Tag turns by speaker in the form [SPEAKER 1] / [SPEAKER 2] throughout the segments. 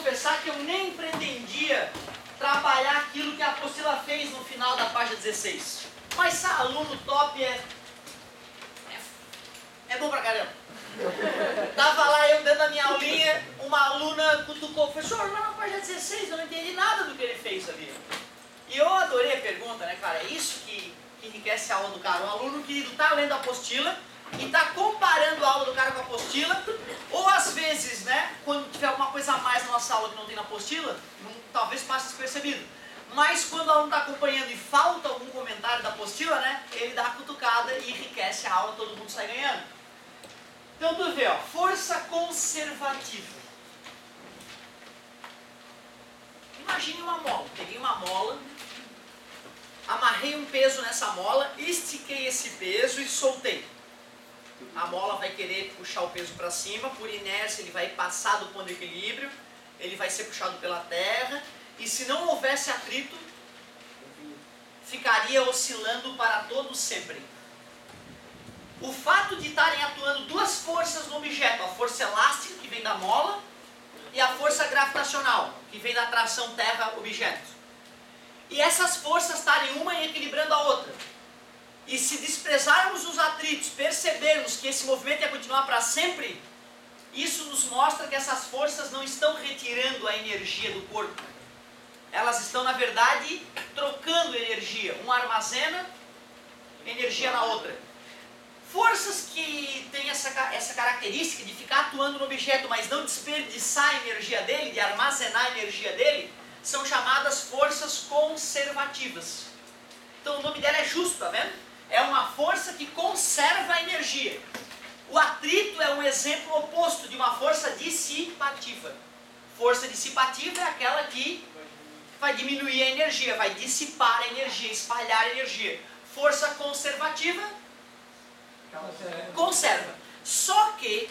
[SPEAKER 1] confessar que eu nem pretendia trabalhar aquilo que a apostila fez no final da página 16. Mas aluno top é bom pra caramba. Tava lá eu dando a minha aulinha, uma aluna cutucou, professor, lá na página 16 eu não entendi nada do que ele fez ali. E eu adorei a pergunta, né, cara? É isso que enriquece a aula do cara. Um aluno que tá lendo a apostila e tá comparando a aula do cara com a apostila, ou às vezes, né, quando tiver alguma coisa a mais na nossa aula que não tem na apostila, talvez passe despercebido. Mas quando o aluno está acompanhando e falta algum comentário da apostila, né, ele dá a cutucada e enriquece a aula, todo mundo sai ganhando. Então tu vê, ó, força conservativa. Imagine uma mola. Peguei uma mola, amarrei um peso nessa mola, estiquei esse peso e soltei. A mola vai querer puxar o peso para cima, por inércia ele vai passar do ponto de equilíbrio, ele vai ser puxado pela terra, e se não houvesse atrito, ficaria oscilando para todo sempre. O fato de estarem atuando duas forças no objeto, a força elástica, que vem da mola, e a força gravitacional, que vem da atração terra-objeto. E essas forças estarem uma equilibrando a outra. E se desprezarmos os atritos, percebermos que esse movimento ia continuar para sempre, isso nos mostra que essas forças não estão retirando a energia do corpo. Elas estão, na verdade, trocando energia. Uma armazena energia na outra. Forças que têm essa característica de ficar atuando no objeto, mas não desperdiçar a energia dele, de armazenar a energia dele, são chamadas forças conservativas. Então o nome dela é justo, tá vendo? É uma força que conserva a energia. O atrito é um exemplo oposto de uma força dissipativa. Força dissipativa é aquela que vai diminuir a energia, vai dissipar a energia, espalhar a energia. Força conservativa conserva. Só que,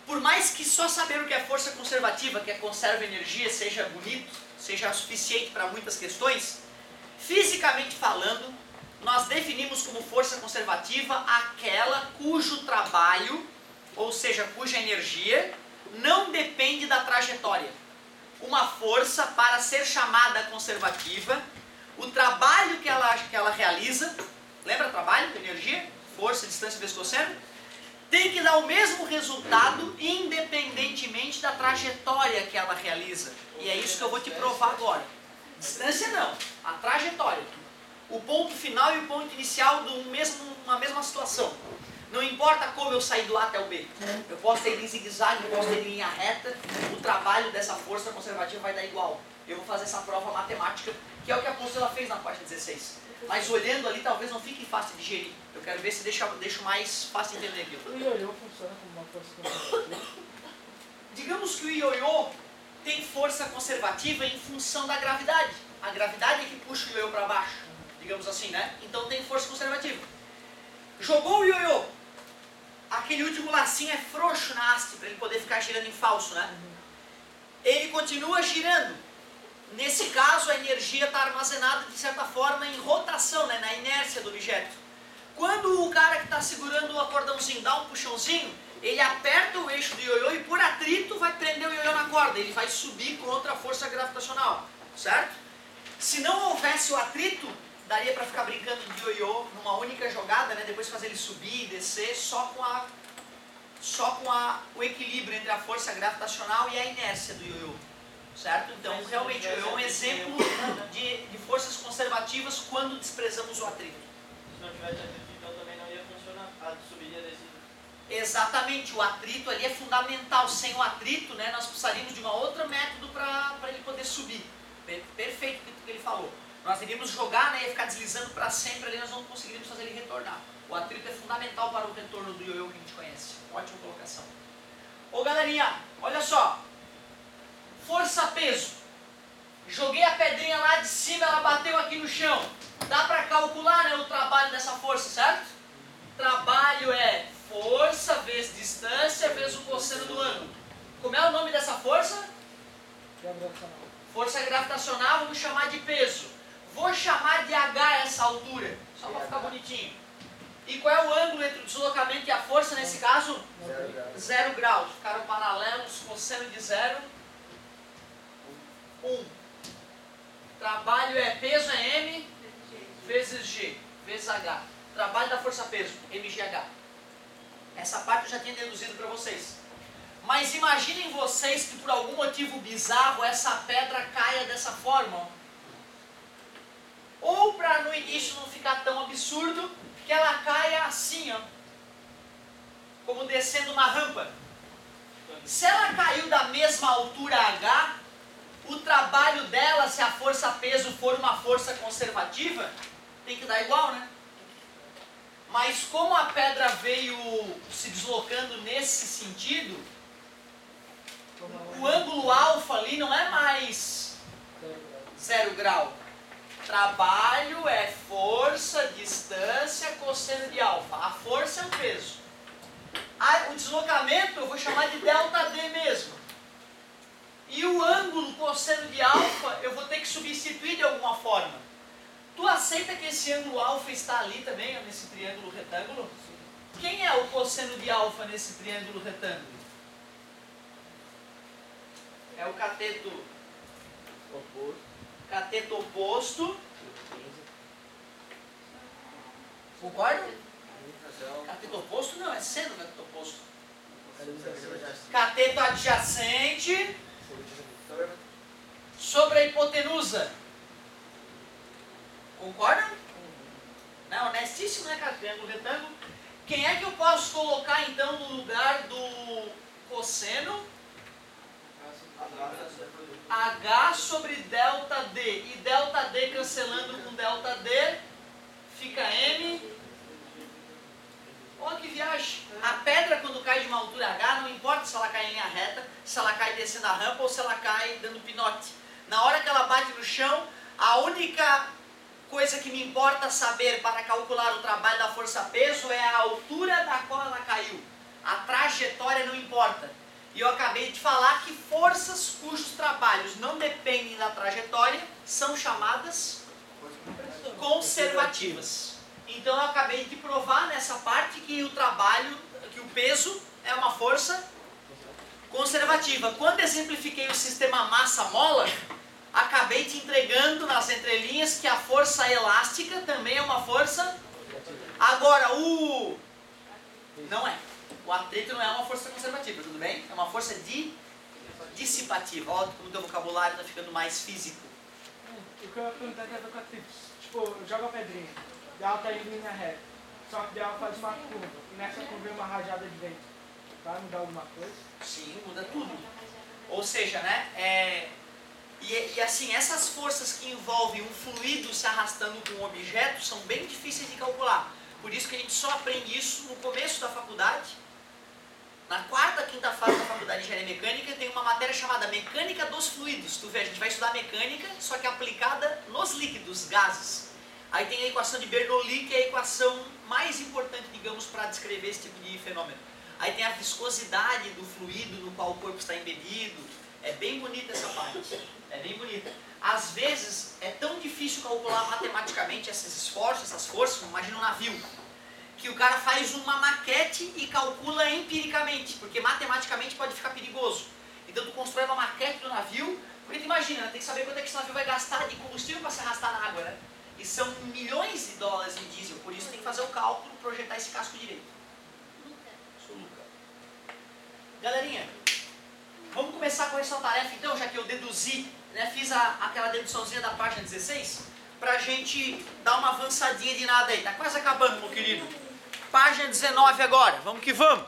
[SPEAKER 1] por mais que só saber o que é força conservativa, que é conserva energia, seja bonito, seja suficiente para muitas questões, fisicamente falando, nós definimos como força conservativa aquela cujo trabalho, ou seja, cuja energia, não depende da trajetória. Uma força, para ser chamada conservativa, o trabalho que ela realiza, lembra trabalho, energia, força, distância vezes cosseno? Tem que dar o mesmo resultado independentemente da trajetória que ela realiza. E é isso que eu vou te provar agora. Distância não, a trajetória. O ponto final e o ponto inicial de uma mesma situação. Não importa como eu sair do A até o B. Eu posso ter em zigue-zague, eu posso ter em linha reta. O trabalho dessa força conservativa vai dar igual. Eu vou fazer essa prova matemática, que é o que a apostila fez na página 16. Mas olhando ali talvez não fique fácil de digerir. Eu quero ver se deixo mais fácil de entender aquilo.
[SPEAKER 2] O ioiô funciona como uma força conservativa?
[SPEAKER 1] Digamos que o ioiô tem força conservativa em função da gravidade. A gravidade é que puxa o ioiô para baixo, digamos assim, né? Então tem força conservativa. Jogou o ioiô, aquele último lacinho é frouxo na haste para ele poder ficar girando em falso, né? Ele continua girando. Nesse caso a energia está armazenada de certa forma em rotação, né? Na inércia do objeto. Quando o cara que está segurando o acordãozinho dá um puxãozinho, ele aperta o eixo do ioiô e por atrito vai prender o ioiô na corda. Ele vai subir contra a força gravitacional, certo? Se não houvesse o atrito, daria para ficar brincando de ioiô numa única jogada, né? Depois fazer ele subir e descer só com o equilíbrio entre a força gravitacional e a inércia do ioiô, certo? Então realmente o ioiô é um exemplo de forças conservativas quando desprezamos o atrito.
[SPEAKER 3] Se não tivesse atrito, então também não ia funcionar. A subida desse.
[SPEAKER 1] Exatamente, o atrito ali é fundamental. Sem o atrito, né, nós precisaríamos de uma outra método para ele poder subir. Perfeito o que ele falou. Nós iríamos jogar, né, e ficar deslizando para sempre ali, nós não conseguiríamos fazer ele retornar. O atrito é fundamental para o retorno do ioiô que a gente conhece. Ótima colocação. Ô galerinha, olha só. Força-peso. Joguei a pedrinha lá de cima, ela bateu aqui no chão. Dá para calcular, né, o trabalho dessa força, certo? Trabalho é força vezes distância vezes o cosseno do ângulo. Como é o nome dessa força?
[SPEAKER 2] Gravitacional.
[SPEAKER 1] Força gravitacional, vamos chamar de peso. Vou chamar de H essa altura, só para ficar bonitinho. E qual é o ângulo entre o deslocamento e a força nesse caso?
[SPEAKER 4] 0 graus.
[SPEAKER 1] 0 graus. Ficaram paralelos, cosseno de 0 1. Trabalho é peso é M vezes G, vezes H. Trabalho da força-peso, MGH. Essa parte eu já tinha deduzido para vocês. Mas imaginem vocês que por algum motivo bizarro essa pedra caia dessa forma. Ó. Ou para no início não ficar tão absurdo, que ela caia assim, ó, como descendo uma rampa. Se ela caiu da mesma altura H, o trabalho dela, se a força-peso for uma força conservativa, tem que dar igual, né? Mas como a pedra veio se deslocando nesse sentido, o ângulo alfa ali não é mais 0 grau. Trabalho é força, distância, cosseno de alfa. A força é o peso. O deslocamento eu vou chamar de delta D mesmo. E o ângulo cosseno de alfa eu vou ter que substituir de alguma forma. Tu aceita que esse ângulo alfa está ali também, nesse triângulo retângulo? Quem é o cosseno de alfa nesse triângulo retângulo? É o cateto oposto. Concorda? Cateto oposto não, é seno o cateto oposto. Cateto adjacente sobre a hipotenusa. Concordam? Não, honestíssimo, né, cara? Triângulo retângulo. Quem é que eu posso colocar então no lugar do cosseno? H sobre delta D. E delta D cancelando com delta D, fica M. Olha que viagem. A pedra quando cai de uma altura H, não importa se ela cai em linha reta, se ela cai descendo a rampa ou se ela cai dando pinote. Na hora que ela bate no chão, a única coisa que me importa saber para calcular o trabalho da força-peso é a altura da qual ela caiu. A trajetória não importa. E eu acabei de falar que forças cujos trabalhos não dependem da trajetória são chamadas conservativas. Então eu acabei de provar nessa parte que o trabalho, que o peso é uma força conservativa. Quando exemplifiquei o sistema massa-mola, acabei te entregando nas entrelinhas que a força elástica também é uma força. Agora não é. O atrito não é uma força conservativa, tudo bem? É uma força dissipativa. Olha como o teu vocabulário está ficando mais físico.
[SPEAKER 2] O que eu ia perguntar tem a ver com atritos. Tipo, joga a pedrinha, ela tá indo em linha reta, só que ela faz uma curva, e nessa curva vem uma rajada de vento. Vai mudar alguma coisa?
[SPEAKER 1] Sim, muda tudo. Ou seja, né? E assim, essas forças que envolvem um fluido se arrastando com um objeto são bem difíceis de calcular. Por isso que a gente só aprende isso no começo da faculdade. Na quarta, quinta fase da faculdade de engenharia mecânica tem uma matéria chamada mecânica dos fluidos. Tu vê, a gente vai estudar mecânica, só que aplicada nos líquidos, gases. Aí tem a equação de Bernoulli, que é a equação mais importante, digamos, para descrever esse tipo de fenômeno. Aí tem a viscosidade do fluido no qual o corpo está embebido. É bem bonita essa parte. É bem bonita. Às vezes é tão difícil calcular matematicamente esses esforços, essas forças, imagina um navio, que o cara faz uma maquete e calcula empiricamente, porque matematicamente pode ficar perigoso. Então tu constrói uma maquete do navio, porque tu imagina, tem que saber quanto é que esse navio vai gastar de combustível para se arrastar na água, né? E são milhões de dólares em diesel, por isso tem que fazer o cálculo, projetar esse casco direito. Sou Luca. Galerinha, vamos começar com essa tarefa então, já que eu deduzi, né, fiz aquela deduçãozinha da página 16, pra gente dar uma avançadinha de nada aí. Tá quase acabando, meu querido. Página 19 agora, vamos que vamos.